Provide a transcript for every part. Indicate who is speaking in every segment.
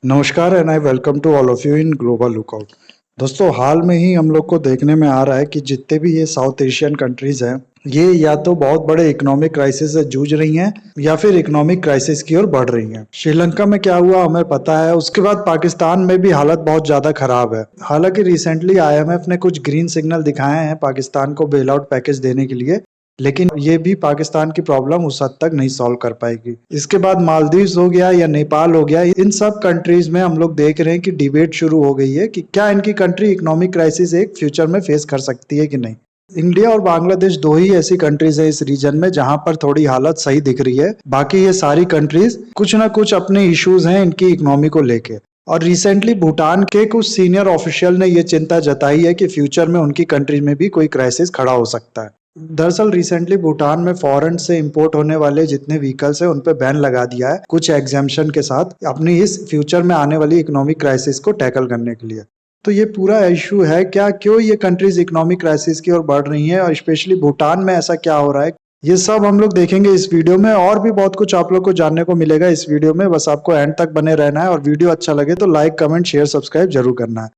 Speaker 1: नमस्कार and I welcome to all of you in Global Lookout. दोस्तों, हाल में ही हम लोग को देखने में आ रहा है कि जितने भी ये साउथ एशियन कंट्रीज हैं, ये या तो बहुत बड़े इकोनॉमिक क्राइसिस से जूझ रही हैं या फिर इकोनॉमिक क्राइसिस की ओर बढ़ रही हैं। श्रीलंका में क्या हुआ हमें पता है। उसके बाद पाकिस्तान में भी हालत बहुत ज्यादा खराब है। हालांकि रिसेंटली आईएमएफ ने कुछ ग्रीन सिग्नल दिखाए हैं पाकिस्तान को बेल आउट पैकेज देने के लिए, लेकिन ये भी पाकिस्तान की प्रॉब्लम उस हद तक नहीं सॉल्व कर पाएगी। इसके बाद मालदीव्स हो गया या नेपाल हो गया, इन सब कंट्रीज में हम लोग देख रहे हैं कि डिबेट शुरू हो गई है कि क्या इनकी कंट्री इकोनॉमिक क्राइसिस एक फ्यूचर में फेस कर सकती है कि नहीं। इंडिया और बांग्लादेश दो ही ऐसी कंट्रीज है इस रीजन में जहां पर थोड़ी हालत सही दिख रही है। बाकी ये सारी कंट्रीज कुछ ना कुछ अपने इश्यूज हैं इनकी इकोनॉमी को लेके। और रिसेंटली भूटान के कुछ सीनियर ऑफिशियल ने ये चिंता जताई है कि फ्यूचर में उनकी कंट्री में भी कोई क्राइसिस खड़ा हो सकता है। दरअसल रिसेंटली भूटान में फॉरेन से इंपोर्ट होने वाले जितने व्हीकल्स हैं उन पे बैन लगा दिया है कुछ एग्जाम्पशन के साथ, अपनी इस फ्यूचर में आने वाली इकोनॉमिक क्राइसिस को टैकल करने के लिए। तो ये पूरा इशू है क्या, क्यों ये कंट्रीज इकोनॉमिक क्राइसिस की ओर बढ़ रही हैं और स्पेशली भूटान में ऐसा क्या हो रहा है, ये सब हम लोग देखेंगे इस वीडियो में। और भी बहुत कुछ आप लोग को जानने को मिलेगा इस वीडियो में, बस आपको एंड तक बने रहना है। और वीडियो अच्छा लगे तो लाइक, कमेंट, शेयर, सब्सक्राइब जरूर करना है।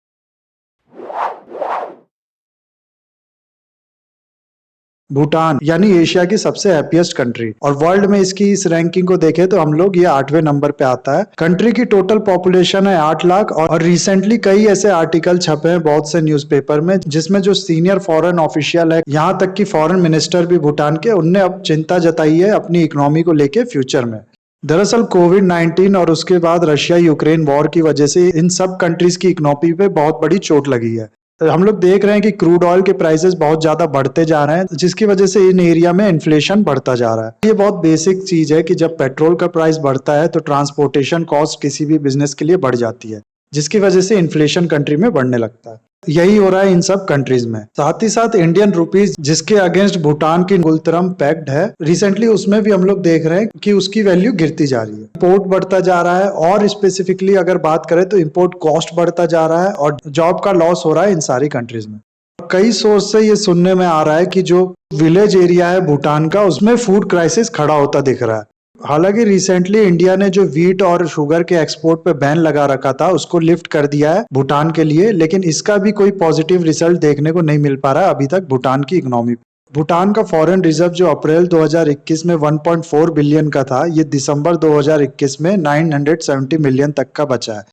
Speaker 1: भूटान यानी एशिया की सबसे हैप्पीएस्ट कंट्री, और वर्ल्ड में इसकी इस रैंकिंग को देखें तो हम लोग ये 8वें नंबर पे आता है। कंट्री की टोटल पॉपुलेशन है 8 लाख, और रिसेंटली कई ऐसे आर्टिकल छपे हैं बहुत से न्यूज़पेपर में जिसमें जो सीनियर फॉरेन ऑफिशियल है, यहाँ तक कि फॉरेन मिनिस्टर भी भूटान के, उनने अब चिंता जताई है अपनी इकोनॉमी को लेके फ्यूचर में। दरअसल कोविड-19 और उसके बाद रशिया यूक्रेन वॉर की वजह से इन सब कंट्रीज की इकोनॉमी पे बहुत बड़ी चोट लगी है। हम लोग देख रहे हैं कि क्रूड ऑयल के प्राइसेस बहुत ज्यादा बढ़ते जा रहे हैं, जिसकी वजह से इन एरिया में इन्फ्लेशन बढ़ता जा रहा है। ये बहुत बेसिक चीज है कि जब पेट्रोल का प्राइस बढ़ता है तो ट्रांसपोर्टेशन कॉस्ट किसी भी बिजनेस के लिए बढ़ जाती है, जिसकी वजह से इन्फ्लेशन कंट्री में बढ़ने लगता है। यही हो रहा है इन सब कंट्रीज में। साथ ही साथ इंडियन रुपीज जिसके अगेंस्ट भूटान की गुलतरम पैक्ड है, रिसेंटली उसमें भी हम लोग देख रहे हैं कि उसकी वैल्यू गिरती जा रही है, इंपोर्ट बढ़ता जा रहा है, और स्पेसिफिकली अगर बात करें तो इंपोर्ट कॉस्ट बढ़ता जा रहा है और जॉब का लॉस हो रहा है इन सारी कंट्रीज में। कई सोर्स से ये सुनने में आ रहा है कि जो विलेज एरिया है भूटान का, उसमें फूड क्राइसिस खड़ा होता दिख रहा है। हालांकि रिसेंटली इंडिया ने जो व्हीट और शुगर के एक्सपोर्ट पे बैन लगा रखा था उसको लिफ्ट कर दिया है भूटान के लिए, लेकिन इसका भी कोई पॉजिटिव रिजल्ट देखने को नहीं मिल पा रहा अभी तक भूटान की इकोनॉमी। भूटान का फॉरेन रिजर्व जो अप्रैल 2021 में 1.4 बिलियन का था, ये दिसंबर 2021 में 970 मिलियन तक का बचा है।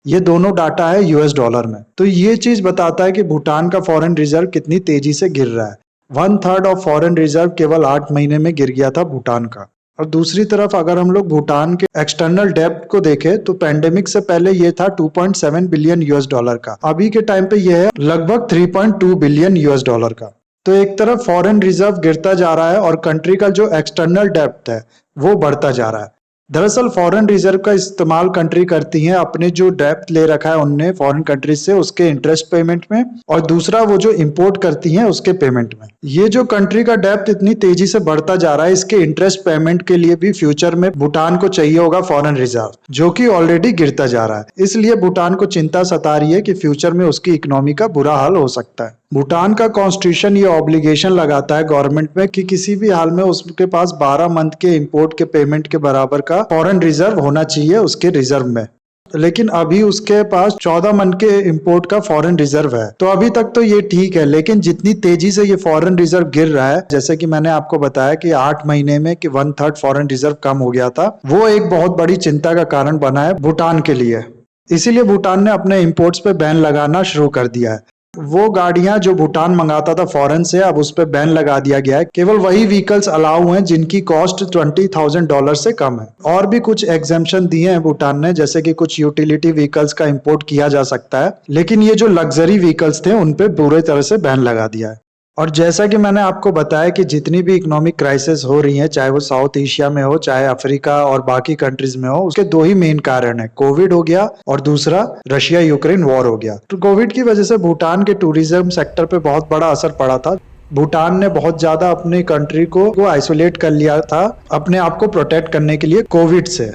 Speaker 1: ये दोनों डाटा है यूएस डॉलर में। तो ये चीज बताता है कि भूटान का फॉरेन रिजर्व कितनी तेजी से गिर रहा है। 1/3 ऑफ फॉरेन रिजर्व केवल 8 महीने में गिर गया था भूटान का। और दूसरी तरफ अगर हम लोग भूटान के एक्सटर्नल डेब्ट को देखें तो पैंडेमिक से पहले ये था 2.7 बिलियन यूएस डॉलर का, अभी के टाइम पे ये है लगभग 3.2 बिलियन यूएस डॉलर का। तो एक तरफ फॉरेन रिजर्व गिरता जा रहा है और कंट्री का जो एक्सटर्नल डेब्ट है वो बढ़ता जा रहा है। दरअसल फॉरेन रिजर्व का इस्तेमाल कंट्री करती हैं अपने जो डेब्ट ले रखा है उनने फॉरेन कंट्रीज से, उसके इंटरेस्ट पेमेंट में, और दूसरा वो जो इंपोर्ट करती हैं उसके पेमेंट में। ये जो कंट्री का डेब्ट इतनी तेजी से बढ़ता जा रहा है, इसके इंटरेस्ट पेमेंट के लिए भी फ्यूचर में भूटान को चाहिए होगा फॉरेन रिजर्व, जो कि ऑलरेडी गिरता जा रहा है। इसलिए भूटान को चिंता सता रही है कि फ्यूचर में उसकी इकोनॉमी का बुरा हाल हो सकता है। भूटान का कॉन्स्टिट्यूशन ये ऑब्लिगेशन लगाता है गवर्नमेंट में कि किसी भी हाल में उसके पास 12 मंथ के इंपोर्ट के पेमेंट के बराबर का फॉरेन रिजर्व होना चाहिए उसके रिजर्व में, लेकिन अभी उसके पास 14 मंथ के इंपोर्ट का फॉरेन रिजर्व है। तो अभी तक तो ये ठीक है, लेकिन जितनी तेजी से ये फॉरेन रिजर्व गिर रहा है, जैसे कि मैंने आपको बताया कि 8 महीने में कि 1/3 फॉरेन रिजर्व कम हो गया था, वो एक बहुत बड़ी चिंता का कारण बना है भूटान के लिए। इसीलिए भूटान ने अपने इंपोर्ट्स पे बैन लगाना शुरू कर दिया है। वो गाड़ियां जो भूटान मंगाता था फॉरेन से, अब उस पर बैन लगा दिया गया है। केवल वही व्हीकल्स अलाउ हैं जिनकी कॉस्ट $20,000 से कम है। और भी कुछ एग्जेम्पशन दिए हैं भूटान ने, जैसे कि कुछ यूटिलिटी व्हीकल्स का इंपोर्ट किया जा सकता है, लेकिन ये जो लग्जरी व्हीकल्स थे उन पे बुरे तरह से बैन लगा दिया है। और जैसा कि मैंने आपको बताया कि जितनी भी इकोनॉमिक क्राइसिस हो रही है, चाहे वो साउथ एशिया में हो, चाहे अफ्रीका और बाकी कंट्रीज में हो, उसके दो ही मेन कारण है, कोविड हो गया और दूसरा रशिया यूक्रेन वॉर हो गया। तो कोविड की वजह से भूटान के टूरिज्म सेक्टर पे बहुत बड़ा असर पड़ा था। भूटान ने बहुत ज्यादा अपनी कंट्री को आइसोलेट कर लिया था अपने आप को प्रोटेक्ट करने के लिए कोविड से।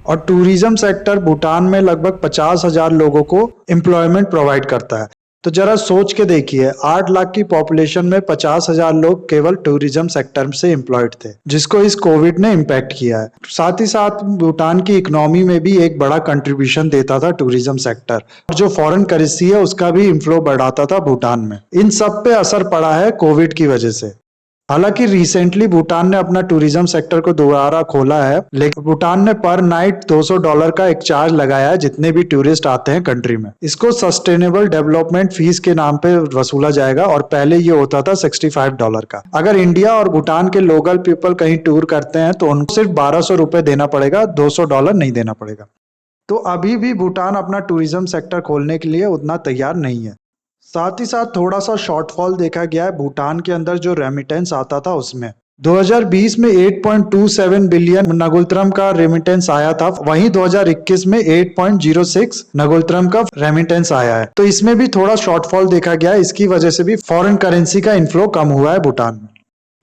Speaker 1: और टूरिज्म सेक्टर भूटान में लगभग 50,000 लोगों को एम्प्लॉयमेंट प्रोवाइड करता है। तो जरा सोच के देखिए, 8 लाख की पॉपुलेशन में 50,000 लोग केवल टूरिज्म सेक्टर से एम्प्लॉयड थे, जिसको इस कोविड ने इम्पैक्ट किया है। साथ ही साथ भूटान की इकोनॉमी में भी एक बड़ा कंट्रीब्यूशन देता था टूरिज्म सेक्टर, और जो फॉरेन करेंसी है उसका भी इनफ्लो बढ़ाता था भूटान में। इन सब पे असर पड़ा है कोविड की वजह से। हालांकि रिसेंटली भूटान ने अपना टूरिज्म सेक्टर को दोबारा खोला है, लेकिन भूटान ने पर नाइट $200 का एक चार्ज लगाया है जितने भी टूरिस्ट आते हैं कंट्री में। इसको सस्टेनेबल डेवलपमेंट फीस के नाम पे वसूला जाएगा, और पहले ये होता था $65 का। अगर इंडिया और भूटान के लोकल पीपल कहीं टूर करते हैं तो उनको सिर्फ $1200 देना पड़ेगा, $200 नहीं देना पड़ेगा। तो अभी भी भूटान अपना टूरिज्म सेक्टर खोलने के लिए उतना तैयार नहीं है। साथ ही साथ थोड़ा सा शॉर्टफॉल देखा गया है भूटान के अंदर जो रेमिटेंस आता था उसमें। 2020 में 8.27 बिलियन नगुलत्रम का रेमिटेंस आया था, वहीं 2021 में 8.06 नगुलत्रम का रेमिटेंस आया है। तो इसमें भी थोड़ा शॉर्टफॉल देखा गया है, इसकी वजह से भी फॉरेन करेंसी का इनफ्लो कम हुआ है भूटान में।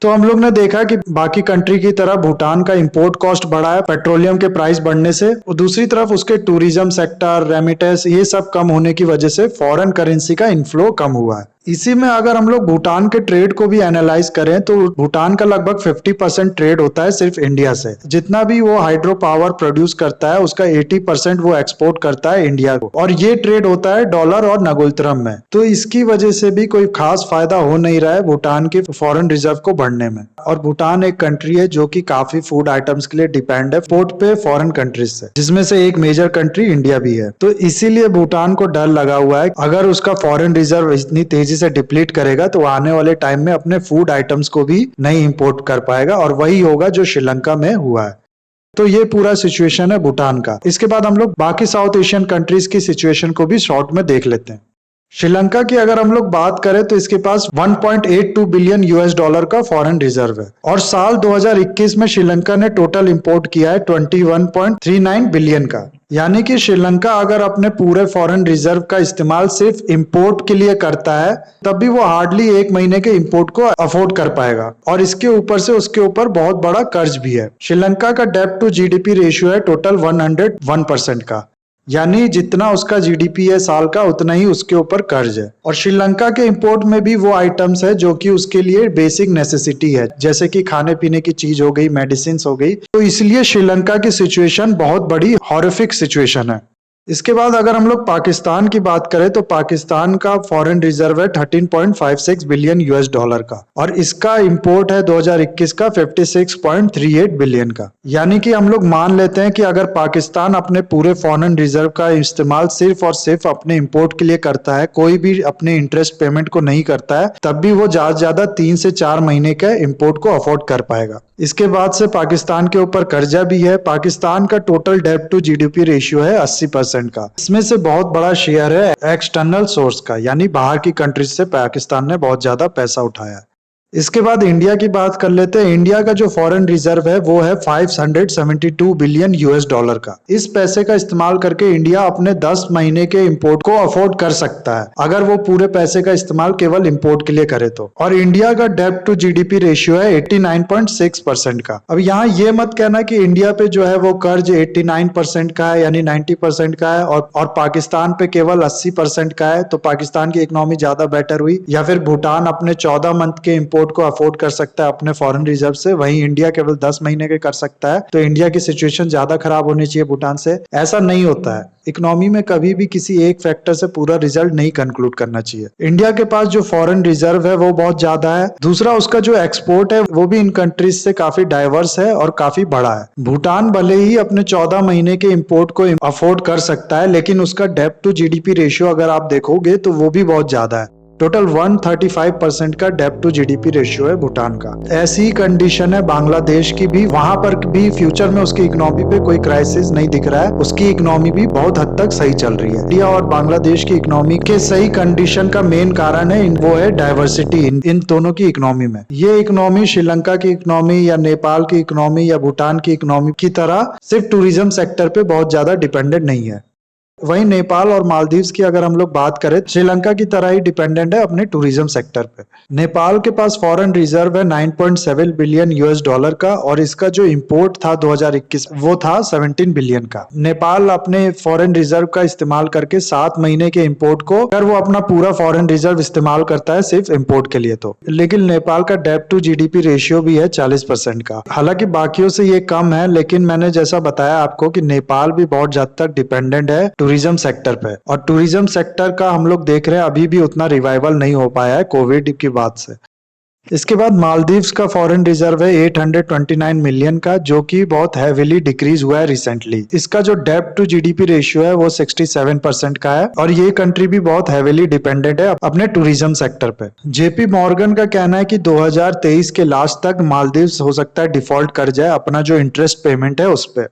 Speaker 1: तो हम लोग ने देखा कि बाकी कंट्री की तरह भूटान का इंपोर्ट कॉस्ट बढ़ा है पेट्रोलियम के प्राइस बढ़ने से, और दूसरी तरफ उसके टूरिज्म सेक्टर, रेमिटेंस, ये सब कम होने की वजह से फॉरेन करेंसी का इनफ्लो कम हुआ है। इसी में अगर हम लोग भूटान के ट्रेड को भी एनालाइज करें तो भूटान का लगभग 50% ट्रेड होता है सिर्फ इंडिया से। जितना भी वो हाइड्रो पावर प्रोड्यूस करता है उसका 80% वो एक्सपोर्ट करता है इंडिया को, और ये ट्रेड होता है डॉलर और नगुलत्रम में। तो इसकी वजह से भी कोई खास फायदा हो नहीं रहा है भूटान के फॉरेन रिजर्व को बढ़ने में। और भूटान एक कंट्री है जो कि काफी फूड आइटम्स के लिए डिपेंड है पोर्ट पे फॉरेन कंट्रीज से, जिसमें से एक मेजर कंट्री इंडिया भी है। तो इसीलिए भूटान को डर लगा हुआ है अगर उसका फॉरेन रिजर्व इतनी तेजी से डिप्लीट करेगा तो आने वाले टाइम में अपने फूड आइटम्स को भी नहीं इंपोर्ट कर पाएगा, और वही होगा जो श्रीलंका में हुआ है। तो ये पूरा सिचुएशन है भूटान का। इसके बाद हम लोग बाकी साउथ एशियन कंट्रीज की सिचुएशन को भी शॉर्ट में देख लेते हैं। श्रीलंका की अगर हम लोग बात करें तो इसके पास 1.82 बिलियन US डॉलर का फॉरेन रिजर्व है, और साल 2021 में श्रीलंका ने टोटल इंपोर्ट किया है 21.39 बिलियन का। यानी कि श्रीलंका अगर अपने पूरे फॉरेन रिजर्व का इस्तेमाल सिर्फ इंपोर्ट के लिए करता है तब भी वो हार्डली 1 महीने के इंपोर्ट को अफोर्ड कर पाएगा, और इसके ऊपर से उसके ऊपर बहुत बड़ा कर्ज भी है। श्रीलंका का डेब्ट टू GDP रेशियो है टोटल 101% का, यानी जितना उसका GDP है साल का उतना ही उसके ऊपर कर्ज है। और श्रीलंका के इंपोर्ट में भी वो आइटम्स है जो कि उसके लिए बेसिक नेसेसिटी है, जैसे कि खाने पीने की चीज हो गई, मेडिसिन हो गई। तो इसलिए श्रीलंका की सिचुएशन बहुत बड़ी हॉरिफिक सिचुएशन है। इसके बाद अगर हम लोग पाकिस्तान की बात करें तो पाकिस्तान का फॉरेन रिजर्व है 13.56 बिलियन US डॉलर का, और इसका इंपोर्ट है 2021 का 56.38 बिलियन का। यानी कि हम लोग मान लेते हैं कि अगर पाकिस्तान अपने पूरे फॉरेन रिजर्व का इस्तेमाल सिर्फ और सिर्फ अपने इंपोर्ट के लिए करता है, कोई भी अपने इंटरेस्ट पेमेंट को नहीं करता है, तब भी वो ज्यादा से ज्यादा 3 से 4 महीने के इंपोर्ट को अफोर्ड कर पाएगा। इसके बाद से पाकिस्तान के ऊपर कर्जा भी है। पाकिस्तान का टोटल डेब्ट टू GDP रेशियो है 80% का। इसमें से बहुत बड़ा शेयर है एक्सटर्नल सोर्स का, यानी बाहर की कंट्रीज से पाकिस्तान ने बहुत ज्यादा पैसा उठाया है। इसके बाद इंडिया की बात कर लेते हैं। इंडिया का जो फॉरेन रिजर्व है वो है 572 बिलियन US डॉलर का। इस पैसे का इस्तेमाल करके इंडिया अपने 10 महीने के इंपोर्ट को अफोर्ड कर सकता है, अगर वो पूरे पैसे का इस्तेमाल केवल इंपोर्ट के लिए करे तो। और इंडिया का डेब्ट टू GDP रेशियो है 89.6% का। अब यहाँ ये मत कहना कि इंडिया पे जो है वो कर्ज 89% का है, यानी 90% का है, और पाकिस्तान पे केवल 80% का है, तो पाकिस्तान की इकोनॉमी ज्यादा बेटर हुई, या फिर भूटान अपने 14 मंथ के इंपोर्ट को अफोर्ड कर सकता है अपने फॉरेन रिजर्व से, वहीं इंडिया केवल 10 महीने के कर सकता है, तो इंडिया की सिचुएशन ज्यादा खराब होनी चाहिए भूटान से। ऐसा नहीं होता है। इकोनॉमी में कभी भी किसी एक फैक्टर से पूरा रिजल्ट नहीं कंक्लूड करना चाहिए। इंडिया के पास जो फॉरेन रिजर्व है वो बहुत ज्यादा है। दूसरा, उसका जो एक्सपोर्ट है वो भी इन कंट्रीज से काफी डाइवर्स है और काफी बड़ा है। भूटान भले ही अपने 14 महीने के इंपोर्ट को अफोर्ड कर सकता है, लेकिन उसका डेब्ट टू GDP रेशियो अगर आप देखोगे तो वो भी बहुत ज्यादा है। टोटल 135% का डेब्ट टू GDP रेशियो है भूटान का। ऐसी ही कंडीशन है बांग्लादेश की भी। वहां पर भी फ्यूचर में उसकी इकोनॉमी पे कोई क्राइसिस नहीं दिख रहा है, उसकी इकोनॉमी भी बहुत हद तक सही चल रही है। इंडिया और बांग्लादेश की इकोनॉमी के सही कंडीशन का मेन कारण है वो है डाइवर्सिटी इन दोनों की इकोनॉमी में। ये इकोनॉमी श्रीलंका की इकोनॉमी या नेपाल की इकोनॉमी या भूटान की इकोनॉमी की तरह सिर्फ टूरिज्म सेक्टर पे बहुत ज्यादा डिपेंडेंट नहीं है। वहीं नेपाल और मालदीव्स की अगर हम लोग बात करें, श्रीलंका की तरह ही डिपेंडेंट है अपने टूरिज्म सेक्टर पे। नेपाल के पास फॉरेन रिजर्व है 9.7 बिलियन यूएस डॉलर का, और इसका जो इंपोर्ट था 2021 वो था 17 बिलियन का। नेपाल अपने फॉरेन रिजर्व का इस्तेमाल करके 7 महीने के इंपोर्ट को, अगर वो अपना पूरा फॉरेन रिजर्व इस्तेमाल करता है सिर्फ इंपोर्ट के लिए तो, लेकिन नेपाल का डेब्ट टू जीडीपी रेशियो भी है 40% का। हालांकि बाकियों से ये कम है, लेकिन मैंने जैसा बताया आपको कि नेपाल भी बहुत ज्यादा तक डिपेंडेंट है टूरिज्म सेक्टर पे, और टूरिज्म सेक्टर का हम लोग देख रहे हैं अभी भी उतना रिवाइवल नहीं हो पाया है कोविड की बाद से। इसके बाद मालदीव्स का फॉरेन रिजर्व है 829 मिलियन का, जो कि बहुत हैवीली डिक्रीज हुआ है रिसेंटली। इसका जो डेब्ट टू जीडीपी रेशियो है वो 67% का है, और ये कंट्री भी बहुत हैवीली डिपेंडेंट है अपने टूरिज्म सेक्टर पे। जेपी मॉर्गन का कहना है कि 2023 के लास्ट तक मालदीव्स हो सकता है डिफॉल्ट कर जाए अपना जो इंटरेस्ट पेमेंट है उस पे।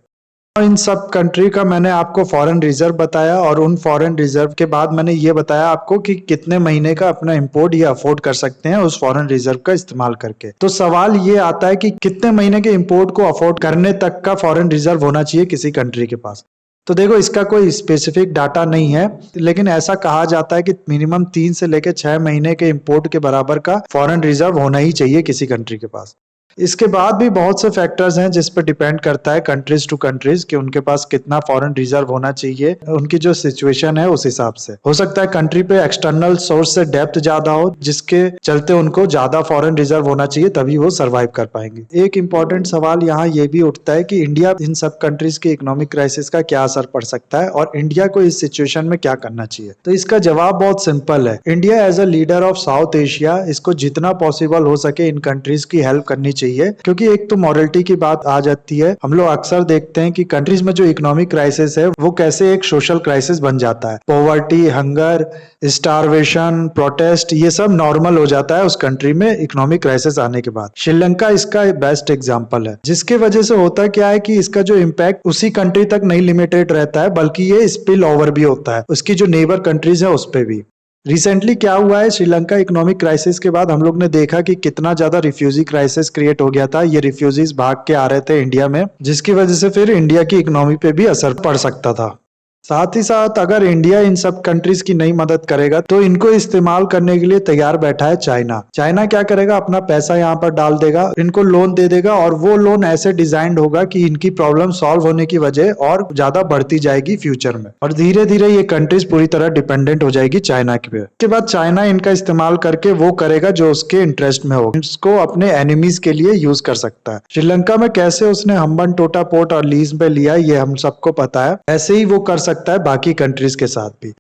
Speaker 1: इन सब कंट्री का मैंने आपको फॉरेन रिजर्व बताया, और उन फॉरेन रिजर्व के बाद मैंने ये बताया आपको कि कितने महीने का अपना इंपोर्ट ये अफोर्ड कर सकते हैं उस फॉरेन रिजर्व का इस्तेमाल करके। तो सवाल ये आता है कि कितने महीने के इंपोर्ट को अफोर्ड करने तक का फॉरेन रिजर्व होना चाहिए किसी कंट्री के पास। तो देखो, इसका कोई स्पेसिफिक डाटा नहीं है, लेकिन ऐसा कहा जाता है कि मिनिमम 3 से लेकर 6 महीने के इंपोर्ट के बराबर का फॉरेन रिजर्व होना ही चाहिए किसी कंट्री के पास। इसके बाद भी बहुत से फैक्टर्स हैं जिस पर डिपेंड करता है कंट्रीज टू कंट्रीज कि उनके पास कितना फॉरेन रिजर्व होना चाहिए, उनकी जो सिचुएशन है उस हिसाब से। हो सकता है कंट्री पे एक्सटर्नल सोर्स से डेप्थ ज्यादा हो, जिसके चलते उनको ज्यादा फॉरेन रिजर्व होना चाहिए, तभी वो सर्वाइव कर पाएंगे। एक इंपॉर्टेंट सवाल यहाँ ये भी उठता है कि इंडिया इन सब कंट्रीज के इकोनॉमिक क्राइसिस का क्या असर पड़ सकता है, और इंडिया को इस सिचुएशन में क्या करना चाहिए। तो इसका जवाब बहुत सिंपल है। India as a leader of South Asia, इसको जितना पॉसिबल हो सके इन कंट्रीज की हेल्प करनी चाहिए, क्योंकि एक तो मॉरलिटी की बात आ जाती है। हम लोग अक्सर देखते हैं कि कंट्रीज में जो इकोनॉमिक क्राइसिस है वो कैसे एक सोशल क्राइसिस बन जाता है। पॉवर्टी, हंगर, स्टारवेशन, प्रोटेस्ट, ये सब नॉर्मल हो जाता है उस कंट्री में इकोनॉमिक क्राइसिस आने के बाद। श्रीलंका इसका बेस्ट एग्जांपल है, जिसके वजह से होता क्या है कि इसका जो इम्पैक्ट उसी कंट्री तक नहीं लिमिटेड रहता है, बल्कि ये स्पिल ओवर भी होता है उसकी जो नेबर कंट्रीज है उस पे भी। रिसेंटली क्या हुआ है, श्रीलंका इकोनॉमिक क्राइसिस के बाद हम लोग ने देखा कि कितना ज्यादा रिफ्यूजी क्राइसिस क्रिएट हो गया था। ये रिफ्यूजीज भाग के आ रहे थे इंडिया में, जिसकी वजह से फिर इंडिया की इकोनॉमी पे भी असर पड़ सकता था। साथ ही साथ अगर इंडिया इन सब कंट्रीज की नहीं मदद करेगा तो इनको इस्तेमाल करने के लिए तैयार बैठा है चाइना। चाइना क्या करेगा, अपना पैसा यहाँ पर डाल देगा, इनको लोन दे देगा, और वो लोन ऐसे डिजाइंड होगा कि इनकी प्रॉब्लम सॉल्व होने की वजह और ज्यादा बढ़ती जाएगी फ्यूचर में, और धीरे धीरे ये कंट्रीज पूरी तरह डिपेंडेंट हो जाएगी चाइना पे। उसके बाद चाइना इनका इस्तेमाल करके वो करेगा जो उसके इंटरेस्ट में हो, इसको अपने एनिमीज के लिए यूज कर सकता है। श्रीलंका में कैसे उसने हम्बनटोटा पोर्ट और लीज पे लिया ये हम सबको पता है, ऐसे ही वो कर सकता है बाकी कंट्रीज के साथ भी।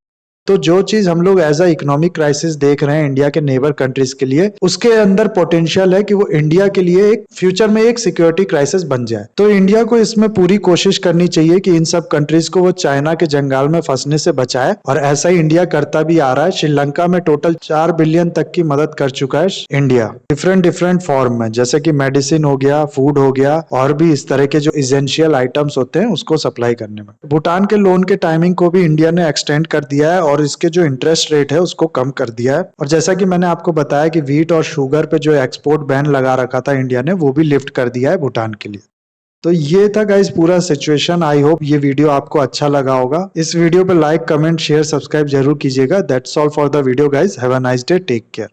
Speaker 1: तो जो चीज हम लोग एज अ इकोनॉमिक क्राइसिस देख रहे हैं इंडिया के नेबर कंट्रीज के लिए, उसके अंदर पोटेंशियल है कि वो इंडिया के लिए एक फ्यूचर में एक सिक्योरिटी क्राइसिस बन जाए। तो इंडिया को इसमें पूरी कोशिश करनी चाहिए कि इन सब कंट्रीज को वो चाइना के जंजाल में फंसने से बचाए, और ऐसा ही इंडिया करता भी आ रहा है। श्रीलंका में टोटल 4 बिलियन तक की मदद कर चुका है इंडिया, डिफरेंट फॉर्म में, जैसे कि मेडिसिन हो गया, फूड हो गया, और भी इस तरह के जो इसेंशियल आइटम्स होते हैं उसको सप्लाई करने में। भूटान के लोन के टाइमिंग को भी इंडिया ने एक्सटेंड कर दिया है, और इसके जो इंटरेस्ट रेट है उसको कम कर दिया है। और जैसा कि मैंने आपको बताया कि व्हीट और शुगर पे जो एक्सपोर्ट बैन लगा रखा था इंडिया ने, वो भी लिफ्ट कर दिया है भूटान के लिए। तो ये था गाइस पूरा सिचुएशन। आई होप ये वीडियो आपको अच्छा लगा होगा। इस वीडियो पे लाइक, कमेंट, शेयर, सब्सक्राइब जरूर कीजिएगा। That's all for the video guys. Have a nice day, take care.